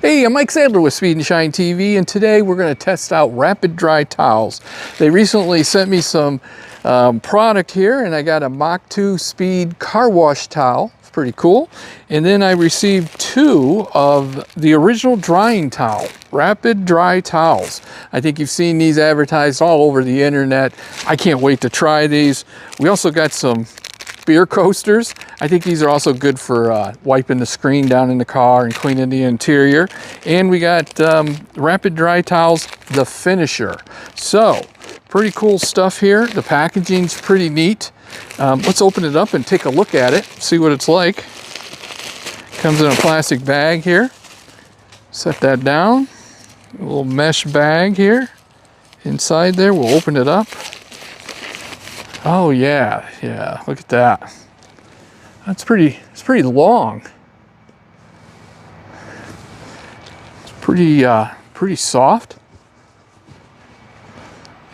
Hey, I'm Mike Sadler with Speed and Shine TV, and today we're going to test out Rapid Dry towels. They recently sent me some product here, and I got a Mach 2 Speed car wash towel. It's pretty cool. And then I received 2 of the original drying towel, Rapid Dry towels. I think you've seen these advertised all over the internet. I can't wait to try these. We also got some beer coasters. I think these are also good for wiping the screen down in the car and cleaning the interior. And we got Rapid Dry towels, the finisher. So pretty cool stuff here. The packaging's pretty neat. Let's open it up and take a look at it, see what it's like. Comes in a plastic bag here. Set that down. A little mesh bag here. Inside there, we'll open it up. Oh yeah, look at that. It's pretty long. It's pretty soft.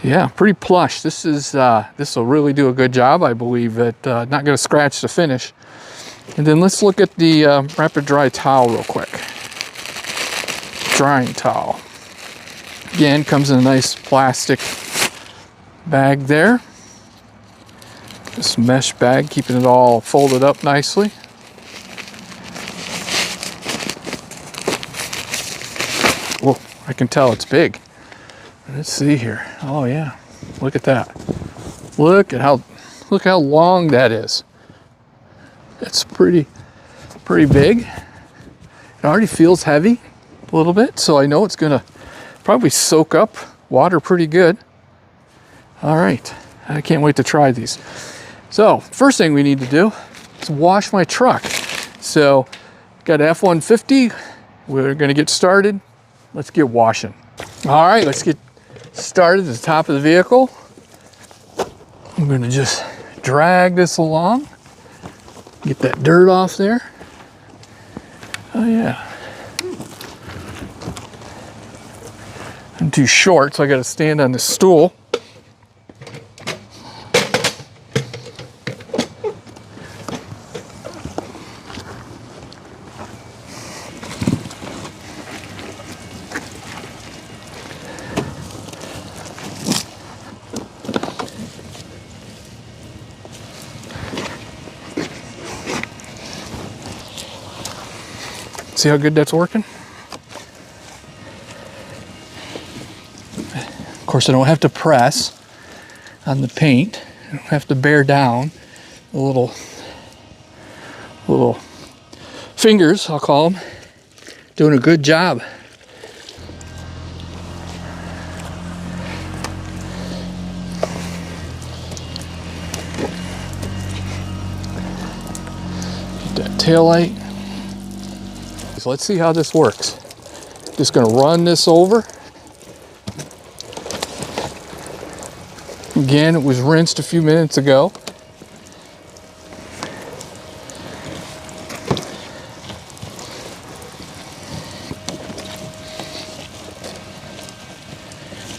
Yeah, pretty plush. This will really do a good job, I believe. Not going to scratch the finish. And then let's look at the Rapid Dry towel real quick. Drying towel. Again, comes in a nice plastic bag there. This mesh bag, keeping it all folded up nicely. Whoa, I can tell it's big. Let's see here. Oh yeah, look at that. Look how long that is. It's pretty big. It already feels heavy a little bit, so I know it's gonna probably soak up water pretty good. All right, I can't wait to try these. So first thing we need to do is wash my truck. So got an F-150. We're gonna get started. Let's get washing. All right, let's get started at the top of the vehicle. I'm gonna just drag this along. Get that dirt off there. Oh yeah. I'm too short, so I gotta stand on the stool. See how good that's working? Of course, I don't have to press on the paint. I don't have to bear down the little fingers, I'll call them. Doing a good job. Get that taillight. So let's see how this works. Just going to run this over. Again, it was rinsed a few minutes ago.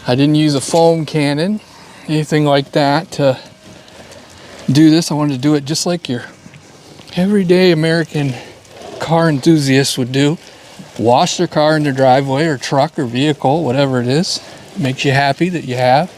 I didn't use a foam cannon, anything like that to do this. I wanted to do it just like your everyday American car enthusiasts would do. Wash their car in their driveway or truck or vehicle, whatever it is. It makes you happy that you have.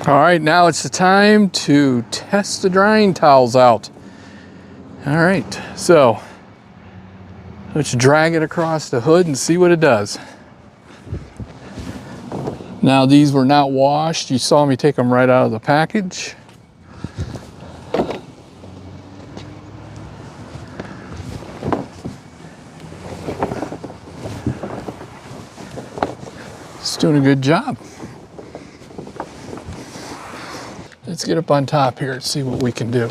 All right, now it's the time to test the drying towels out. All right, so let's drag it across the hood and see what it does. Now these were not washed. You saw me take them right out of the package. It's doing a good job. Let's get up on top here and see what we can do.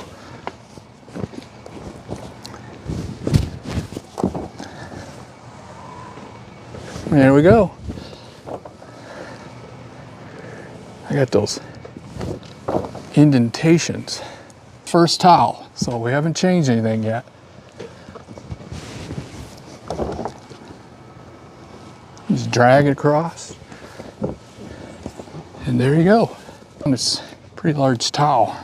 There we go. I got those indentations. first towel, so we haven't changed anything yet. Just drag it across. And there you go. It's a pretty large towel.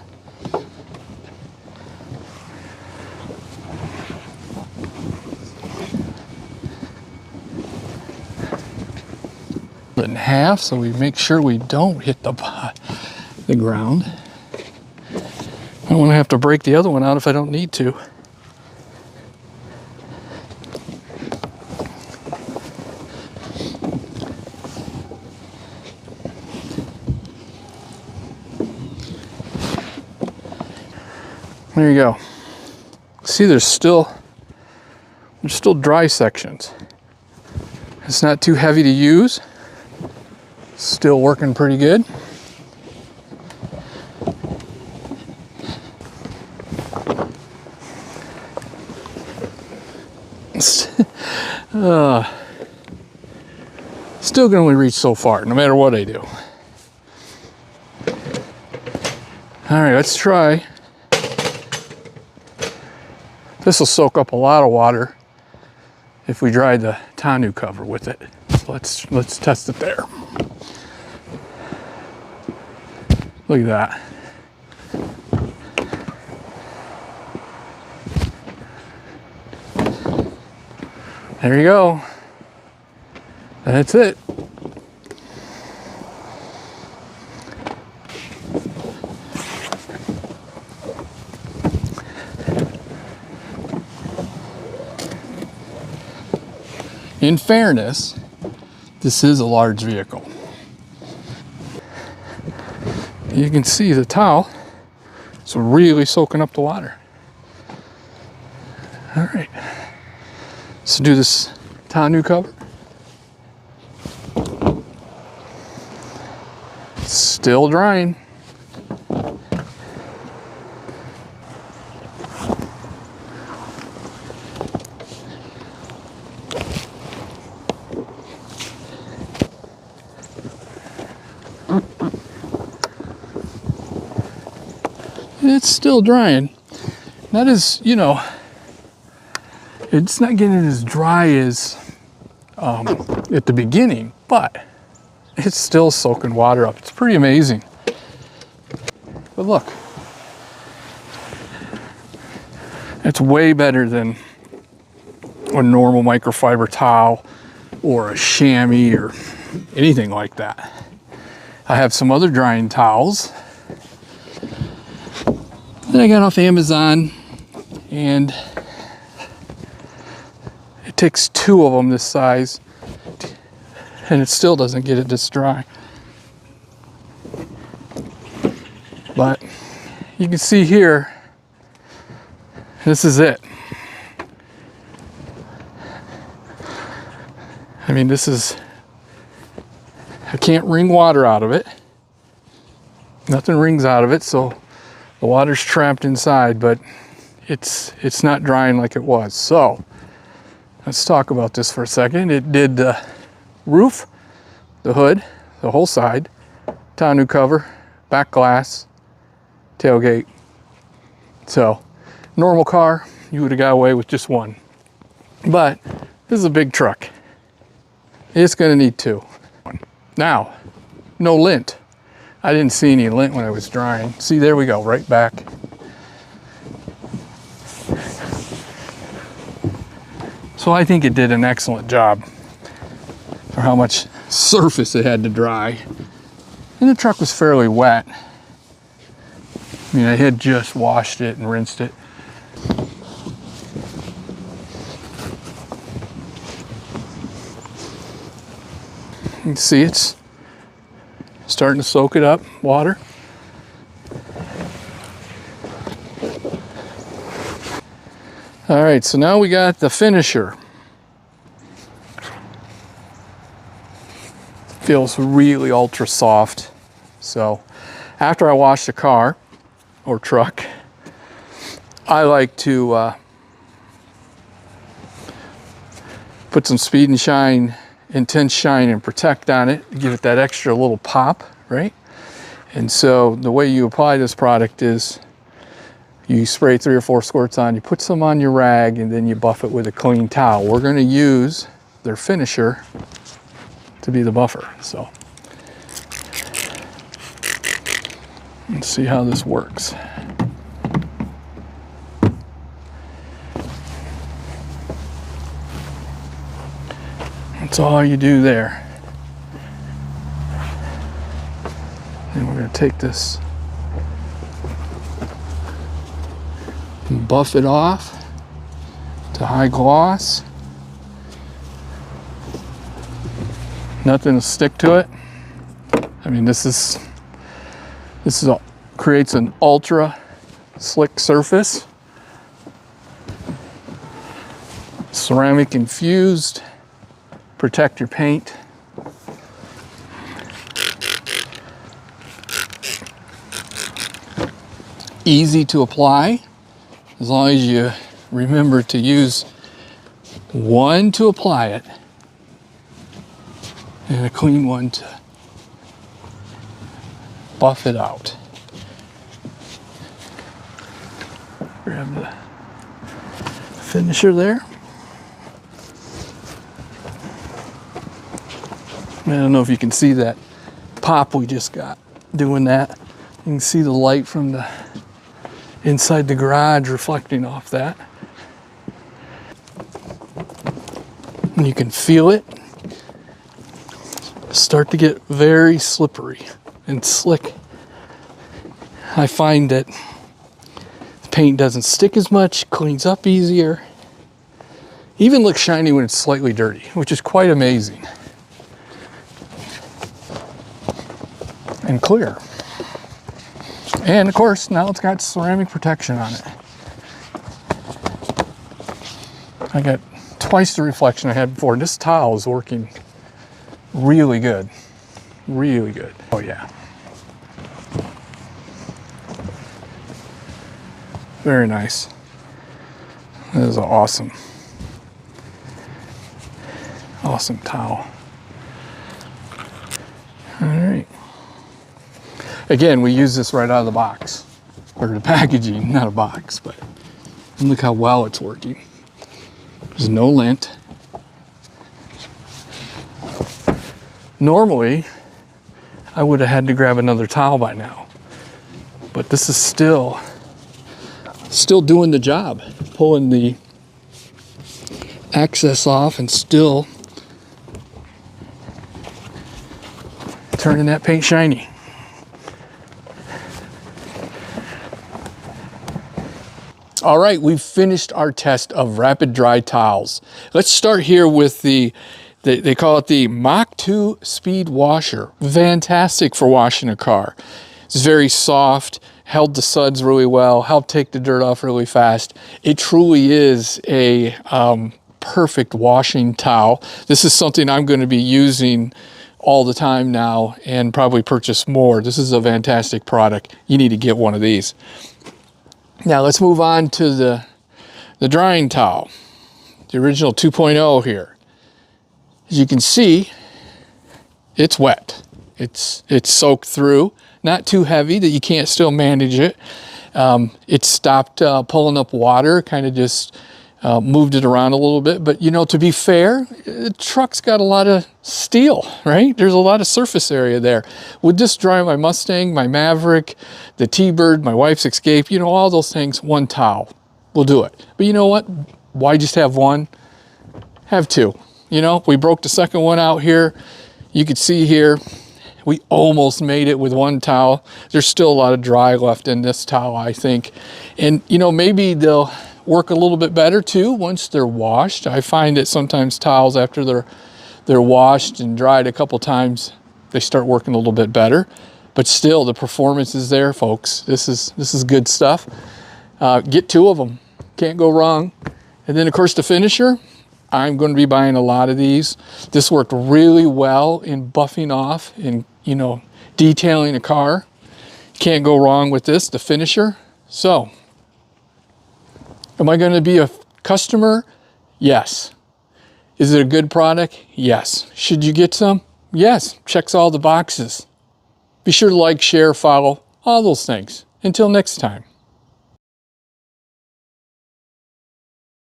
In half so we make sure we don't hit the ground. I don't want to have to break the other one out if I don't need to. There you go. See, there's still dry sections. It's not too heavy to use. Still working pretty good. Still can only reach so far, no matter what I do. All right, let's try. This will soak up a lot of water if we dry the tonneau cover with it. So let's test it there. Look at that. There you go. That's it. In fairness, this is a large vehicle. You can see the towel is really soaking up the water. All right, let's do this tonneau cover. Still drying. It's still drying. Not as, you know, it's not getting as dry as at the beginning, but it's still soaking water up. It's pretty amazing. But look, it's way better than a normal microfiber towel or a chamois or anything like that. I have some other drying towels that I got off Amazon, and it takes 2 of them this size, and it still doesn't get it this dry. But you can see here, this is it. I mean, this is, I can't wring water out of it. Nothing wrings out of it, so the water's trapped inside, but it's not drying like it was. So let's talk about this for a second. It did the roof, the hood, the whole side, tonneau cover, back glass, tailgate. So normal car, you would have got away with just one. But this is a big truck. It's gonna need 2. Now, no lint. I didn't see any lint when I was drying. See, there we go, right back. So I think it did an excellent job for how much surface it had to dry. And the truck was fairly wet. I mean, I had just washed it and rinsed it. You can see it's starting to soak it up, water. All right, so now we got the finisher. Feels really ultra soft. So after I wash the car or truck, I like to put some Speed and Shine Intense Shine and Protect on it to give it that extra little pop, right? And so the way you apply this product is You spray 3 or 4 squirts on, you put some on your rag, and then you buff it with a clean towel. We're going to use their finisher to be the buffer. So let's see how this works. That's all you do there. And we're going to take this and buff it off to high gloss. Nothing to stick to it. I mean, this creates an ultra slick surface. Ceramic infused. Protect your paint. Easy to apply, as long as you remember to use one to apply it and a clean one to buff it out. Grab the finisher there. I don't know if you can see that pop we just got doing that. You can see the light from the inside the garage reflecting off that. And you can feel it start to get very slippery and slick. I find that the paint doesn't stick as much, cleans up easier, even looks shiny when it's slightly dirty, which is quite amazing. And clear. And of course, now it's got ceramic protection on it. I got twice the reflection I had before. This tile is working really good. Really good. Oh yeah. Very nice. That is awesome. Awesome towel. All right. Again, we use this right out of the box, or the packaging, not a box, but look how well it's working. There's no lint. Normally, I would have had to grab another towel by now, but this is still doing the job, pulling the excess off and still turning that paint shiny. All right, we've finished our test of Rapid Dry towels. Let's start here with they call it the Mach 2 Speed Washer. Fantastic for washing a car. It's very soft, held the suds really well, helped take the dirt off really fast. It truly is a perfect washing towel. This is something I'm going to be using all the time now and probably purchase more. This is a fantastic product. You need to get one of these. Now let's move on to the drying towel, the original 2.0 here. As you can see, it's wet. It's soaked through, not too heavy that you can't still manage it. It stopped pulling up water, kind of just moved it around a little bit. But you know, to be fair, the truck's got a lot of steel, right? There's a lot of surface area there. Would this dry my Mustang, my Maverick, the T-Bird, my wife's Escape, you know, all those things, one towel will do it. But you know what? Why just have one? Have two. You know, we broke the second one out here. You could see here, we almost made it with one towel. There's still a lot of dry left in this towel, I think. And you know, maybe they'll work a little bit better too once they're washed. I find that sometimes towels, after they're washed and dried a couple times, they start working a little bit better. But still, the performance is there, folks. This is good stuff. Get two of them, can't go wrong. And then of course the finisher, I'm going to be buying a lot of these. This worked really well in buffing off and, you know, detailing a car. Can't go wrong with this, the finisher. So, am I going to be a customer? Yes. Is it a good product? Yes. Should you get some? Yes. Checks all the boxes. Be sure to like, share, follow, all those things. Until next time.